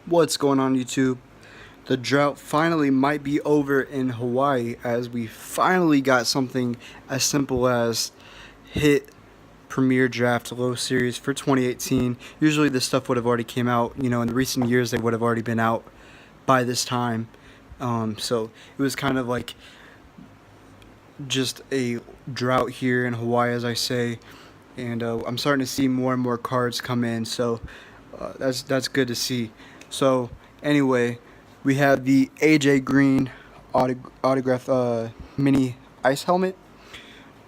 What's going on, YouTube? The drought finally might be over in Hawaii as we finally got something as simple as hit Premier Draft Low Series for 2018. Usually this stuff would have already came out, in the recent years they would have already been out by this time. So it was kind of like just a drought here in Hawaii, as I say, and I'm starting to see more and more cards come in. So that's good to see. So anyway, we have the AJ Green autograph mini ice helmet.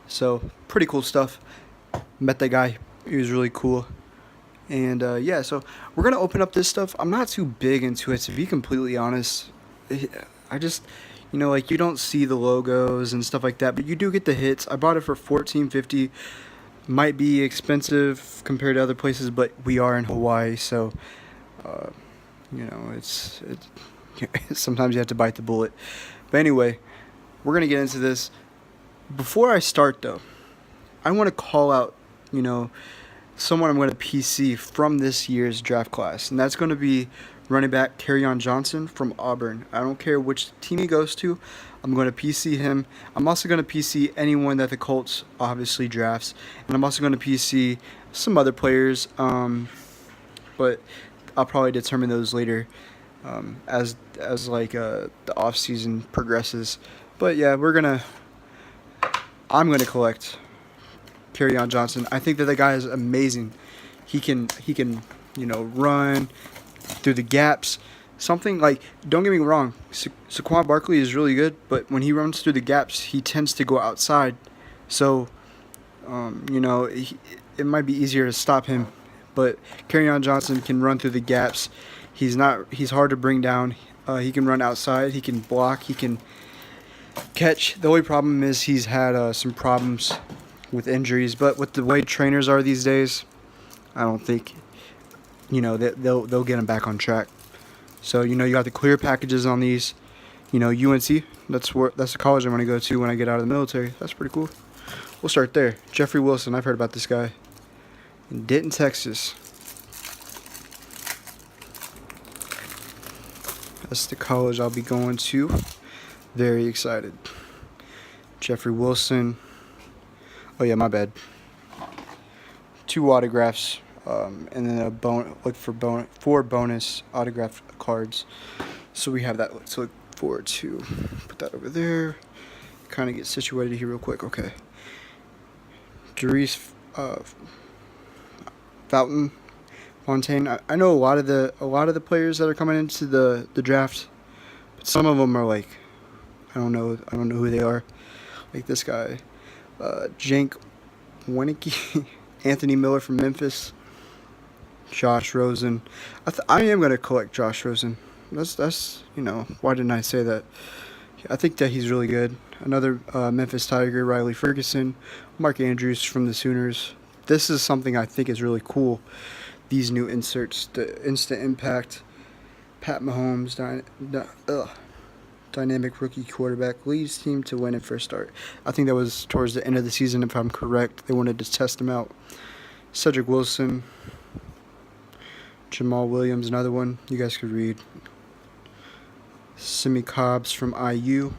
So pretty cool stuff. Met that guy. He was really cool. And yeah, so we're gonna open up this stuff. I'm not too big into it, to be completely honest. I just, like, you don't see the logos and stuff like that, but you do get the hits. I bought it for $14.50. Might be expensive compared to other places, but we are in Hawaii, so uh, it's sometimes you have to bite the bullet. But anyway, we're gonna get into this. Before I start, though, I want to call out, you know, someone I'm going to PC from this year's draft class, and that's going to be running back Kerryon Johnson from Auburn. I don't care which team he goes to, I'm going to PC him. I'm also going to PC anyone that the Colts obviously drafts, and I'm also going to PC some other players, but I'll probably determine those later as like the off season progresses. But yeah, I'm gonna collect Kerryon Johnson. I think that the guy is amazing. He can run through the gaps. Something like, don't get me wrong, Saquon Barkley is really good, but when he runs through the gaps, he tends to go outside. So, it might be easier to stop him. But Kerryon Johnson can run through the gaps. He's hard to bring down. He can run outside. He can block. He can catch. The only problem is he's had some problems with injuries, but with the way trainers are these days, I don't think they'll get him back on track. So you got the clear packages on these. UNC. That's the college I'm gonna go to when I get out of the military. That's pretty cool. We'll start there. Jeffrey Wilson. I've heard about this guy in Denton, Texas. That's the college I'll be going to. Very excited. Jeffrey Wilson. Oh yeah, my bad. 2 autographs, and then look for 4 bonus autograph cards. So we have that to look forward to. Put that over there. Kind of get situated here real quick. Okay. Jerice Fountain Fontaine. I know a lot of the players that are coming into the draft, but some of them are like, I don't know who they are. Like this guy, Jank Winicky, Anthony Miller from Memphis, Josh Rosen. I am gonna collect Josh Rosen. That's why didn't I say that? I think that he's really good. Another Memphis Tiger, Riley Ferguson, Mark Andrews from the Sooners. This is something I think is really cool. These new inserts, the instant impact, Pat Mahomes, dynamic rookie quarterback, leads team to win at first start. I think that was towards the end of the season, if I'm correct. They wanted to test him out. Cedric Wilson, Jamal Williams, another one you guys could read. Simi Cobbs from IU.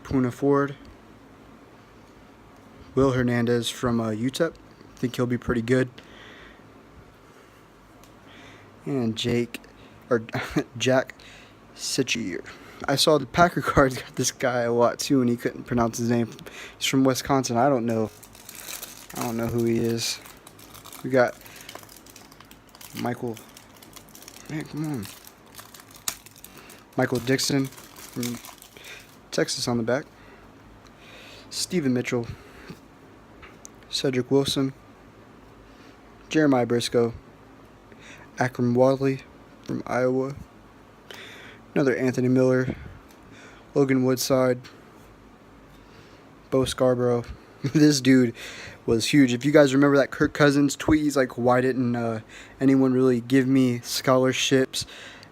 Puna Ford. Will Hernandez from UTEP. I think he'll be pretty good. And Jack Sitchier. I saw the Packer cards got this guy a lot too, and he couldn't pronounce his name. He's from Wisconsin. I don't know who he is. We got Michael. Man, come on. Michael Dixon from Texas on the back. Stephen Mitchell. Cedric Wilson. Jeremiah Briscoe. Akram Wadley from Iowa. Another Anthony Miller. Logan Woodside. Bo Scarborough. This dude was huge. If you guys remember that Kirk Cousins tweet, he's like, why didn't anyone really give me scholarships?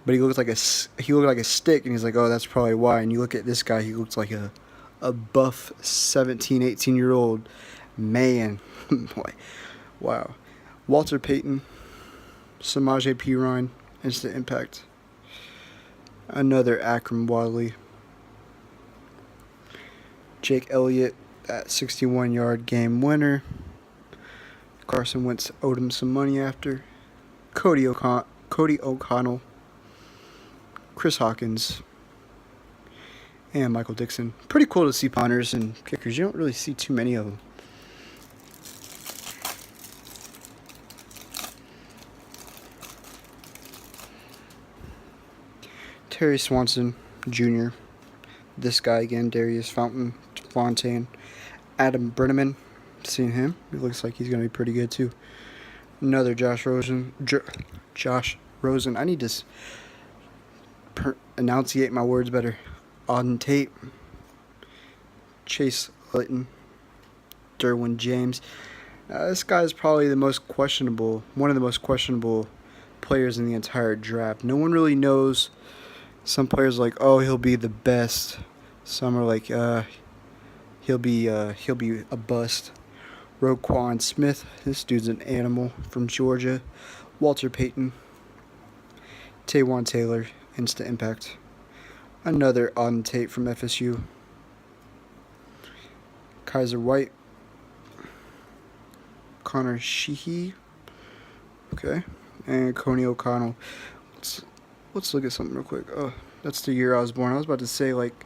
But he looked like a stick, and he's like, oh, that's probably why. And you look at this guy, he looks like a buff 17, 18-year-old man. Boy, wow. Walter Payton, Samaje Perine, instant impact. Another Akram Wadley. Jake Elliott, that 61-yard game winner. Carson Wentz owed him some money after. Cody O'Connell. Chris Hawkins. And Michael Dixon. Pretty cool to see punters and kickers. You don't really see too many of them. Terry Swanson Jr. This guy again, Darius Fontaine. Adam Brenneman. Seen him. He looks like he's going to be pretty good too. Another Josh Rosen. Josh Rosen. I need to enunciate my words better. Auden Tate. Chase Litton. Derwin James. This guy is probably one of the most questionable players in the entire draft. No one really knows. Some players are like, oh, he'll be the best. Some are like, he'll be a bust. Roquan Smith, this dude's an animal from Georgia. Walter Payton. Taywan Taylor, instant impact. Another Auden Tate from FSU. Kaiser White. Connor Sheehy. Okay. And Coney O'Connell. Let's look at something real quick. Oh, that's the year I was born. I was about to say, like,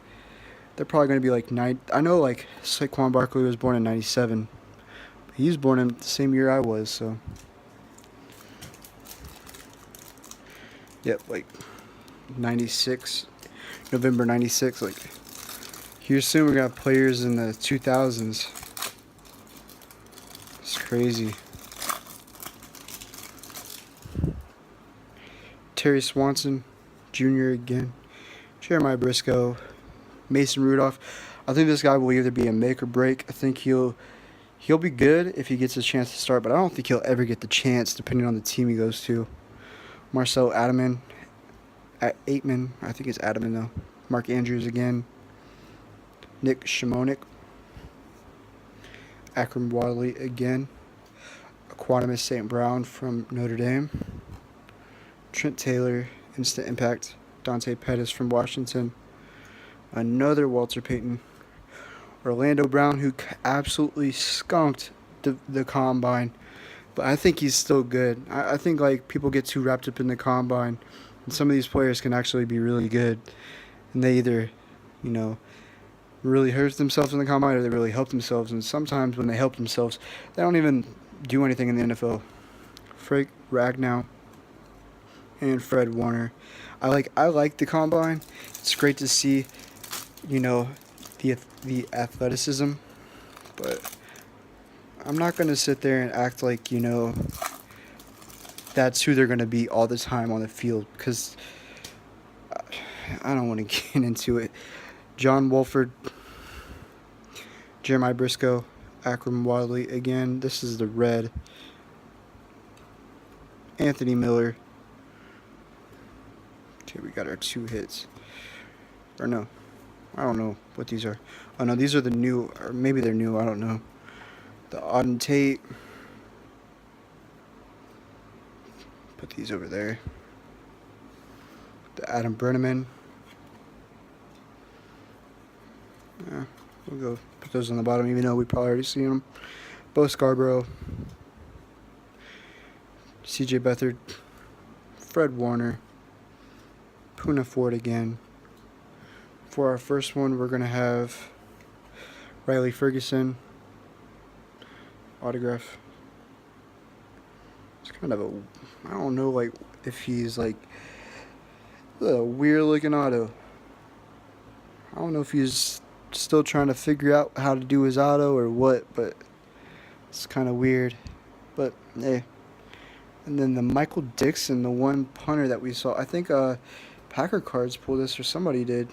they're probably going to be like 9. I know, like, Saquon Barkley was born in 97. He was born in the same year I was, so. Yep, like, 96. November 96. Like, here soon we got players in the 2000s. It's crazy. Terry Swanson Jr. again. Jeremiah Briscoe. Mason Rudolph. I think this guy will either be a make or break. I think he'll be good if he gets a chance to start, but I don't think he'll ever get the chance depending on the team he goes to. Marcel Aitman. I think it's Aitman though. Mark Andrews again. Nick Shimonik. Akram Wadley again. Aquanimus St. Brown from Notre Dame. Trent Taylor, instant impact. Dante Pettis from Washington. Another Walter Payton. Orlando Brown, who absolutely skunked the combine. But I think he's still good. I think like people get too wrapped up in the combine. And some of these players can actually be really good. And they either, really hurt themselves in the combine or they really help themselves. And sometimes when they help themselves, they don't even do anything in the NFL. Frank Ragnow and Fred Warner. I like the combine. It's great to see, the athleticism, but I'm not going to sit there and act like, that's who they're going to be all the time on the field, because I don't want to get into it. John Wolford, Jeremiah Briscoe, Akram Wadley again. This is the red. Anthony Miller. Okay, we got our 2 hits. Or no. I don't know what these are. Oh, no, these are the new, or maybe they're new, I don't know. The Auden Tate. Put these over there. The Adam Brenneman. Yeah, we'll go put those on the bottom, even though we probably already seen them. Bo Scarborough. CJ Beathard. Fred Warner. Poona Ford again. For our first one, we're going to have Riley Ferguson. Autograph. It's kind of I don't know, like, if he's, like, a weird-looking auto. I don't know if he's still trying to figure out how to do his auto or what, but it's kind of weird. But, hey. And then the Michael Dixon, the one punter that we saw. I think Packer Cards pulled this, or somebody did.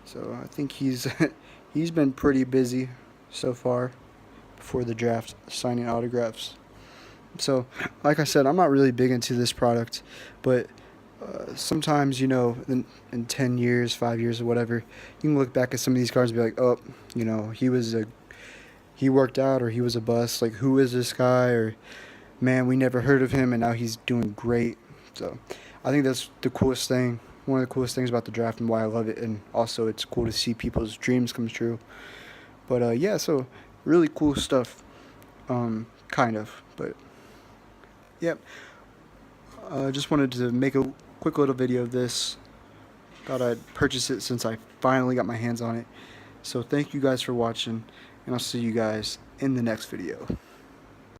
So I think he's been pretty busy so far before the draft, signing autographs. So, like I said, I'm not really big into this product, but sometimes, in 10 years, 5 years, or whatever, you can look back at some of these cards and be like, oh, he worked out, or he was a bust. Like, who is this guy? Or man, we never heard of him, and now he's doing great. So I think that's the coolest thing. One of the coolest things about the draft and why I love it, and also it's cool to see people's dreams come true. But yeah, so really cool stuff, kind of. But yep, just wanted to make a quick little video of this. Thought I'd purchase it since I finally got my hands on it. So thank you guys for watching, and I'll see you guys in the next video.